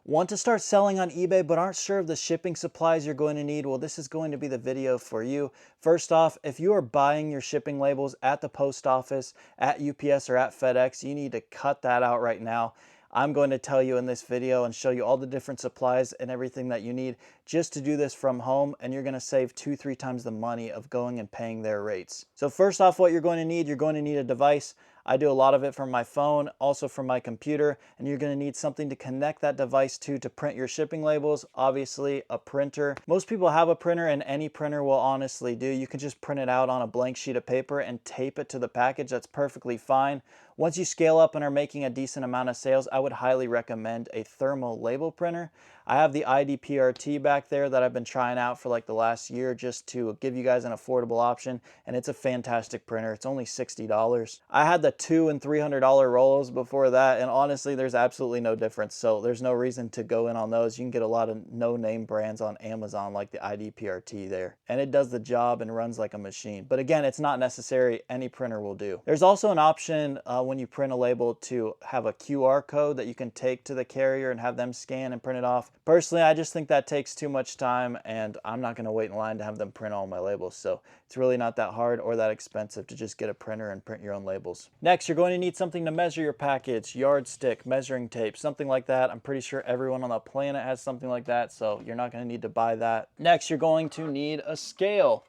Want to start selling on eBay but aren't sure of the shipping supplies you're going to need? Well, this is going to be the video for you. First off, if you are buying your shipping labels at the post office, at UPS, or at FedEx, you need to cut that out right now. I'm going to tell you in this video and show you all the different supplies and everything that you need just to do this from home, and you're going to save 2-3 times the money of going and paying their rates. So first off, what you're going to need a device. I do a lot of it from my phone, also from my computer, and you're going to need something to connect that device to print your shipping labels. Obviously, a printer. Most people have a printer, and any printer will honestly do. You can just print it out on a blank sheet of paper and tape it to the package. That's perfectly fine. Once you scale up and are making a decent amount of sales, I would highly recommend a thermal label printer. I have the IDPRT back there that I've been trying out for like the last year just to give you guys an affordable option, and it's a fantastic printer. It's only $60. I had the $200 and $300 rolls before that, and honestly there's absolutely no difference, so there's no reason to go in on those. You can get a lot of no-name brands on Amazon like the IDPRT there, and it does the job and runs like a machine. But again, it's not necessary. Any printer will do. There's also an option when you print a label to have a QR code that you can take to the carrier and have them scan and print it off. Personally, I just think that takes too much time, and I'm not going to wait in line to have them print all my labels, so it's really not that hard or that expensive to just get a printer and print your own labels. Next, you're going to need something to measure your package, yardstick, measuring tape, something like that. I'm pretty sure everyone on the planet has something like that, so you're not going to need to buy that. Next, you're going to need a scale.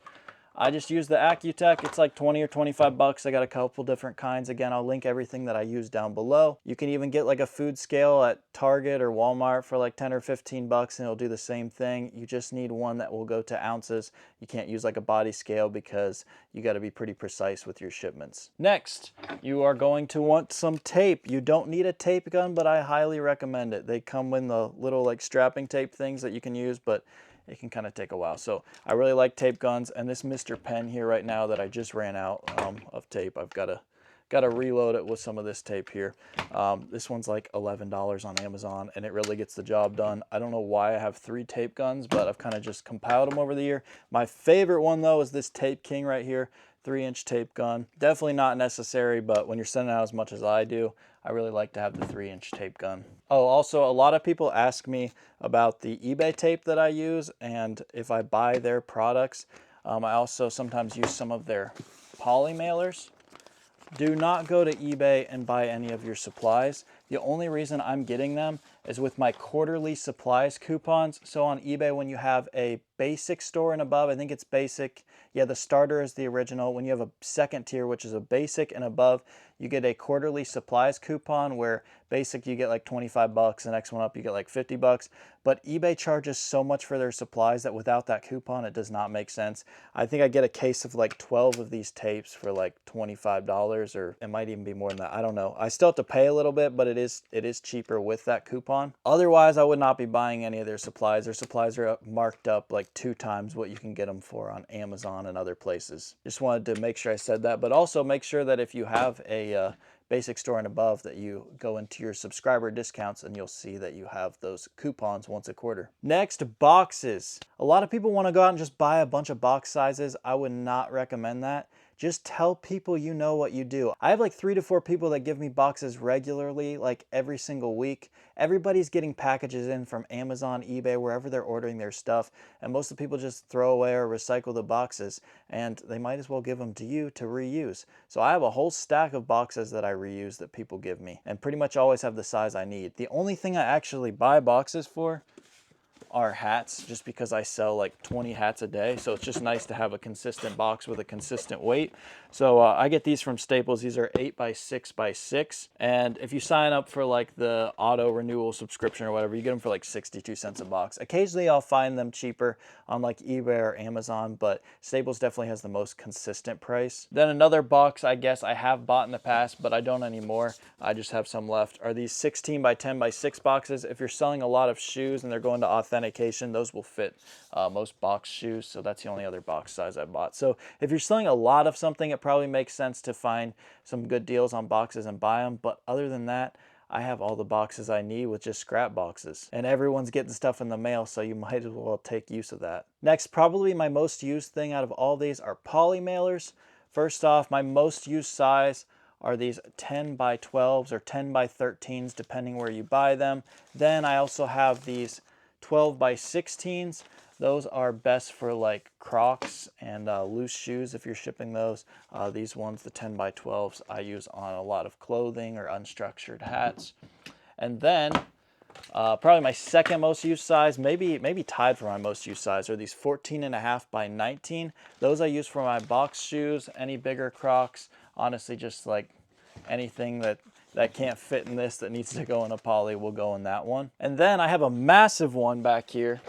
I just use the Accutech. It's like 20 or 25 bucks. I got a couple different kinds. Again, I'll link everything that I use down below. You can even get like a food scale at Target or Walmart for like 10 or 15 bucks, and it'll do the same thing. You just need one that will go to ounces. You can't use like a body scale because you got to be pretty precise with your shipments. Next, you are going to want some tape. You don't need a tape gun, but I highly recommend it. They come with the little like strapping tape things that you can use, but it can kind of take a while. So I really like tape guns, and this Mr. Pen here right now that I just ran out of tape, I've got to reload it with some of this tape here. This one's like $11 on Amazon, and it really gets the job done. I don't know why I have 3 tape guns, but I've kind of just compiled them over the year. My favorite one though is this Tape King right here, 3-inch tape gun. Definitely not necessary, but when you're sending out as much as I do, I really like to have the 3-inch tape gun. Oh, also, a lot of people ask me about the eBay tape that I use, and if I buy their products. I also sometimes use some of their poly mailers. Do not go to eBay and buy any of your supplies. The only reason I'm getting them is with my quarterly supplies coupons. So on eBay, when you have a basic store and above, I think it's basic. Yeah, the starter is the original. When you have a second tier, which is a basic and above, you get a quarterly supplies coupon where basic you get like 25 bucks, the next one up you get like 50 bucks. But eBay charges so much for their supplies that without that coupon, it does not make sense. I think I get a case of like 12 of these tapes for like $25, or it might even be more than that. I don't know. I still have to pay a little bit, but it is cheaper with that coupon. Otherwise, I would not be buying any of their supplies. Their supplies are marked up like 2 times what you can get them for on Amazon and other places. Just wanted to make sure I said that, but also make sure that if you have a basic store and above, that you go into your subscriber discounts and you'll see that you have those coupons once a quarter. Next, boxes. A lot of people want to go out and just buy a bunch of box sizes. I would not recommend that. Just tell people you know what you do. I have like 3 to 4 people that give me boxes regularly, like every single week. Everybody's getting packages in from Amazon, eBay, wherever they're ordering their stuff, and most of the people just throw away or recycle the boxes, and they might as well give them to you to reuse. So I have a whole stack of boxes that I reuse that people give me, and pretty much always have the size I need. The only thing I actually buy boxes for are hats, just because I sell like 20 hats a day, so it's just nice to have a consistent box with a consistent weight. So I get these from Staples. These are 8x6x6, and if you sign up for like the auto renewal subscription or whatever, you get them for like 62 cents a box. Occasionally I'll find them cheaper on like eBay or Amazon, but Staples definitely has the most consistent price. Then another box I guess I have bought in the past, but I don't anymore, I just have some left, are these 16x10x6 boxes. If you're selling a lot of shoes and they're going to authentication, those will fit most box shoes, so that's the only other box size I bought. So if you're selling a lot of something, it probably makes sense to find some good deals on boxes and buy them, but other than that, I have all the boxes I need with just scrap boxes. And everyone's getting stuff in the mail, so you might as well take use of that. Next, probably my most used thing out of all these are poly mailers. First off, my most used size are these 10 by 12s or 10 by 13s, depending where you buy them. Then I also have these 12 by 16s. Those are best for like Crocs and loose shoes if you're shipping those. These ones, the 10 by 12s, I use on a lot of clothing or unstructured hats. And then probably my second most used size, maybe tied for my most used size, are these 14.5 by 19. Those I use for my box shoes, any bigger Crocs, honestly just like anything that can't fit in this that needs to go in a poly will go in that one. And then I have a massive one back here.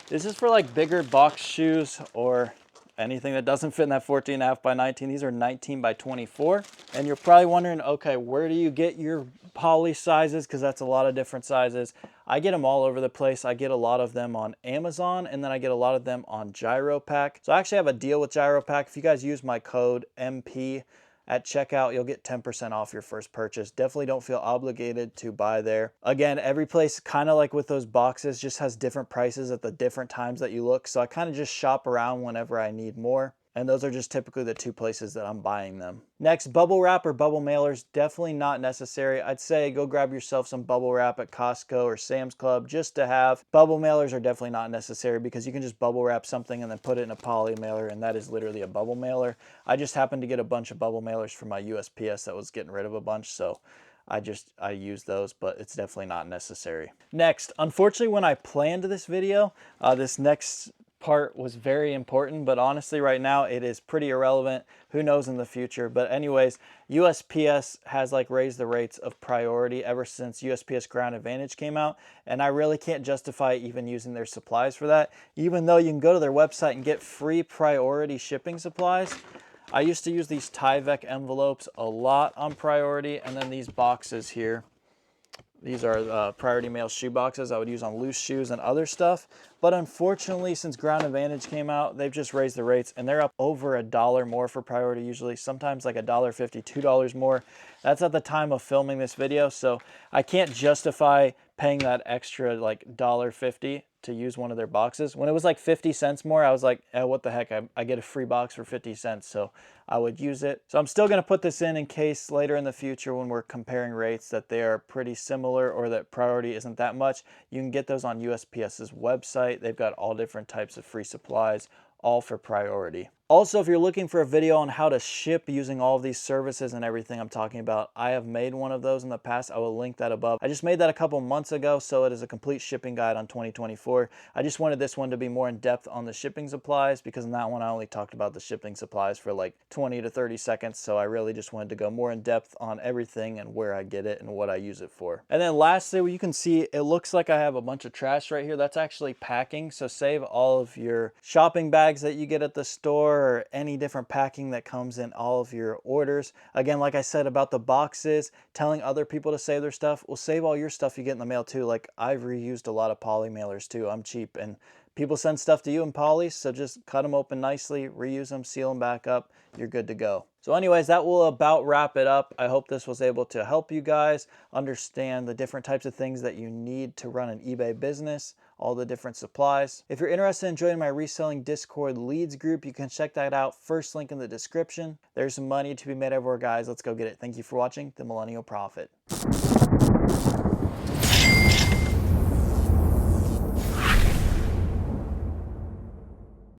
This is for like bigger box shoes or anything that doesn't fit in that 14.5 by 19. These are 19 by 24. And you're probably wondering, okay, where do you get your poly sizes? Because that's a lot of different sizes. I get them all over the place. I get a lot of them on Amazon, and then I get a lot of them on GyroPack. So I actually have a deal with GyroPack. If you guys use my code MP at checkout, you'll get 10% off your first purchase. Definitely don't feel obligated to buy there. Again, every place, kind of like with those boxes, just has different prices at the different times that you look. So I kind of just shop around whenever I need more. And those are just typically the two places that I'm buying them. Next, bubble wrap or bubble mailers, definitely not necessary. I'd say go grab yourself some bubble wrap at Costco or Sam's Club just to have. Bubble mailers are definitely not necessary because you can just bubble wrap something and then put it in a poly mailer, and that is literally a bubble mailer. I just happened to get a bunch of bubble mailers for my USPS that was getting rid of a bunch, so I use those, but it's definitely not necessary. Next, unfortunately, when I planned this video, this next part was very important, but honestly right now it is pretty irrelevant. Who knows in the future? But anyways, USPS has like raised the rates of priority ever since USPS Ground Advantage came out, and I really can't justify even using their supplies for that, even though you can go to their website and get free priority shipping supplies. I used to use these Tyvek envelopes a lot on priority, and then these boxes here. These are priority mail shoe boxes I would use on loose shoes and other stuff. But unfortunately, since Ground Advantage came out, they've just raised the rates, and they're up over $1 more for priority usually, sometimes like $1.50, $2 more. That's at the time of filming this video, so I can't justify paying that extra like $1.50 to use one of their boxes. When it was like 50 cents more, I was like, what the heck, I get a free box for 50 cents, so I would use it. So I'm still gonna put this in case later in the future when we're comparing rates that they are pretty similar or that priority isn't that much. You can get those on USPS's website. They've got all different types of free supplies, all for priority. Also, if you're looking for a video on how to ship using all of these services and everything I'm talking about, I have made one of those in the past. I will link that above. I just made that a couple months ago, so it is a complete shipping guide on 2024. I just wanted this one to be more in depth on the shipping supplies, because in that one I only talked about the shipping supplies for like 20 to 30 seconds, so I really just wanted to go more in depth on everything and where I get it and what I use it for. And then lastly, you can see it looks like I have a bunch of trash right here. That's actually packing, so save all of your shopping bags that you get at the store or any different packing that comes in all of your orders. Again, like I said about the boxes, telling other people to save their stuff, well, save all your stuff you get in the mail too. Like, I've reused a lot of poly mailers too. I'm cheap, and people send stuff to you in polys, so just cut them open nicely, reuse them, seal them back up, you're good to go. So anyways, that will about wrap it up. I hope this was able to help you guys understand the different types of things that you need to run an eBay business, all the different supplies. If you're interested in joining my reselling Discord leads group, you can check that out. First link in the description. There's some money to be made everywhere, guys. Let's go get it. Thank you for watching The Millennial Prophet.